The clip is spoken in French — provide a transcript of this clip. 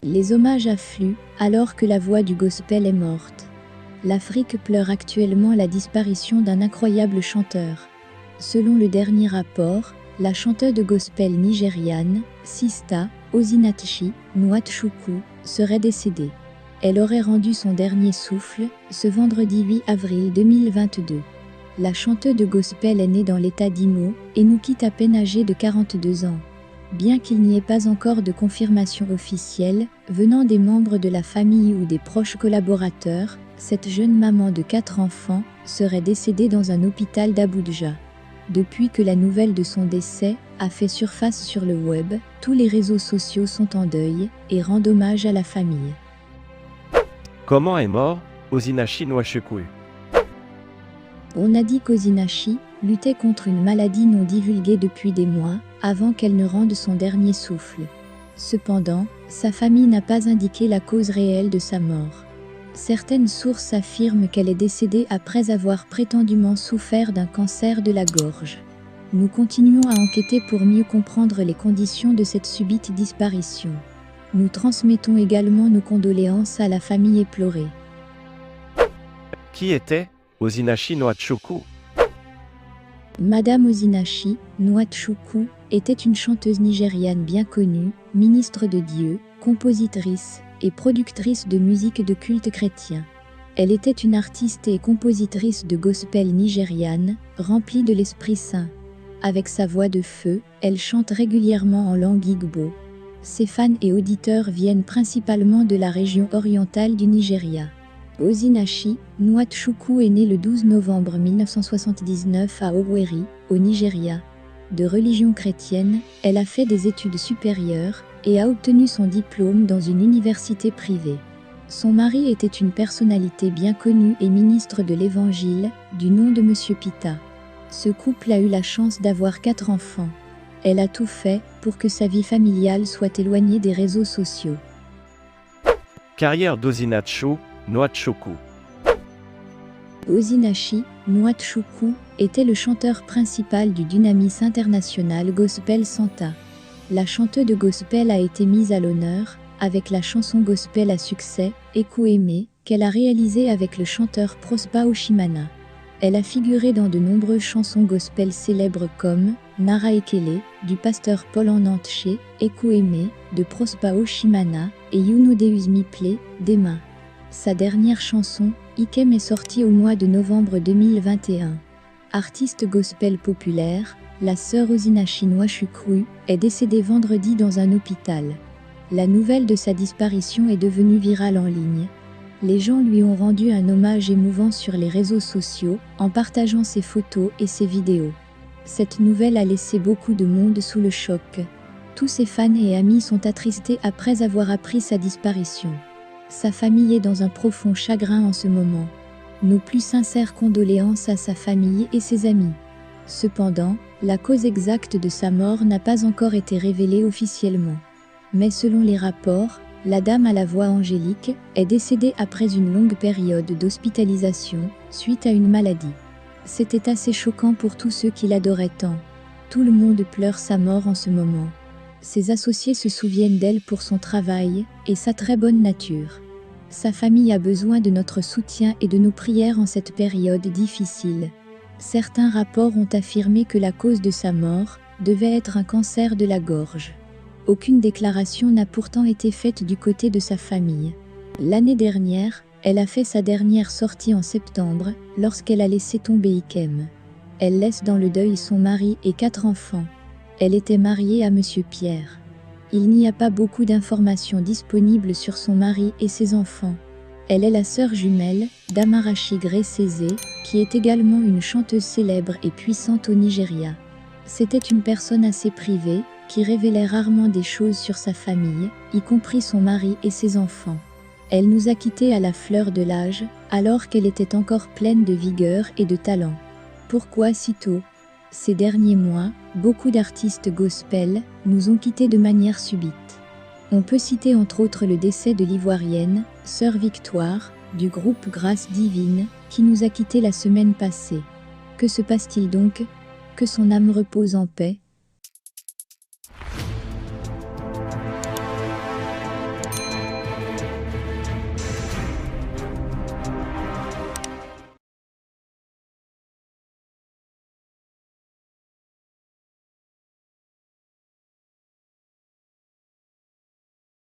Les hommages affluent, alors que la voix du gospel est morte. L'Afrique pleure actuellement la disparition d'un incroyable chanteur. Selon le dernier rapport, la chanteuse de gospel nigériane, Sista Osinachi Nwachukwu, serait décédée. Elle aurait rendu son dernier souffle, ce vendredi 8 avril 2022. La chanteuse de gospel est née dans l'état d'Imo, et nous quitte à peine âgée de 42 ans. Bien qu'il n'y ait pas encore de confirmation officielle, venant des membres de la famille ou des proches collaborateurs, cette jeune maman de 4 enfants serait décédée dans un hôpital d'Abuja. Depuis que la nouvelle de son décès a fait surface sur le web, tous les réseaux sociaux sont en deuil et rendent hommage à la famille. Comment est mort Osinachi Nwachukwu? On a dit qu'Osinachi luttait contre une maladie non divulguée depuis des mois, avant qu'elle ne rende son dernier souffle. Cependant, sa famille n'a pas indiqué la cause réelle de sa mort. Certaines sources affirment qu'elle est décédée après avoir prétendument souffert d'un cancer de la gorge. Nous continuons à enquêter pour mieux comprendre les conditions de cette subite disparition. Nous transmettons également nos condoléances à la famille éplorée. Qui était Osinachi Nwachukwu? Madame Osinachi Nwachukwu était une chanteuse nigériane bien connue, ministre de Dieu, compositrice et productrice de musique de culte chrétien. Elle était une artiste et compositrice de gospel nigériane, remplie de l'Esprit Saint. Avec sa voix de feu, elle chante régulièrement en langue Igbo. Ses fans et auditeurs viennent principalement de la région orientale du Nigeria. Osinachi Nwachukwu est née le 12 novembre 1979 à Owerri, au Nigeria. De religion chrétienne, elle a fait des études supérieures et a obtenu son diplôme dans une université privée. Son mari était une personnalité bien connue et ministre de l'Évangile, du nom de Monsieur Pita. Ce couple a eu la chance d'avoir 4 enfants. Elle a tout fait pour que sa vie familiale soit éloignée des réseaux sociaux. Carrière d'Osinachi Nwachukwu. Osinachi Nwachukwu était le chanteur principal du Dunamis International Gospel Santa. La chanteuse de gospel a été mise à l'honneur avec la chanson gospel à succès Ekwueme qu'elle a réalisée avec le chanteur Prosper Oshimana. Elle a figuré dans de nombreuses chansons gospel célèbres comme Nara Ekele du pasteur Paul Anantche, Ekwueme de Prosper Oshimana et You No Deus Me Play d'Emma. Sa dernière chanson, Ikem, est sortie au mois de novembre 2021. Artiste gospel populaire, la sœur Osinachi Nwachukwu est décédée vendredi dans un hôpital. La nouvelle de sa disparition est devenue virale en ligne. Les gens lui ont rendu un hommage émouvant sur les réseaux sociaux en partageant ses photos et ses vidéos. Cette nouvelle a laissé beaucoup de monde sous le choc. Tous ses fans et amis sont attristés après avoir appris sa disparition. Sa famille est dans un profond chagrin en ce moment. Nos plus sincères condoléances à sa famille et ses amis. Cependant, la cause exacte de sa mort n'a pas encore été révélée officiellement. Mais selon les rapports, la dame à la voix angélique est décédée après une longue période d'hospitalisation suite à une maladie. C'était assez choquant pour tous ceux qui l'adoraient tant. Tout le monde pleure sa mort en ce moment. Ses associés se souviennent d'elle pour son travail et sa très bonne nature. Sa famille a besoin de notre soutien et de nos prières en cette période difficile. Certains rapports ont affirmé que la cause de sa mort devait être un cancer de la gorge. Aucune déclaration n'a pourtant été faite du côté de sa famille. L'année dernière, elle a fait sa dernière sortie en septembre, lorsqu'elle a laissé tomber Ikem. Elle laisse dans le deuil son mari et 4 enfants. Elle était mariée à Monsieur Pierre. Il n'y a pas beaucoup d'informations disponibles sur son mari et ses enfants. Elle est la sœur jumelle d'Amarachi Gray-Cézé, qui est également une chanteuse célèbre et puissante au Nigeria. C'était une personne assez privée, qui révélait rarement des choses sur sa famille, y compris son mari et ses enfants. Elle nous a quittés à la fleur de l'âge, alors qu'elle était encore pleine de vigueur et de talent. Pourquoi si tôt? Ces derniers mois, beaucoup d'artistes gospel nous ont quittés de manière subite. On peut citer entre autres le décès de l'Ivoirienne, Sœur Victoire, du groupe Grâce Divine, qui nous a quittés la semaine passée. Que se passe-t-il donc? Que son âme repose en paix.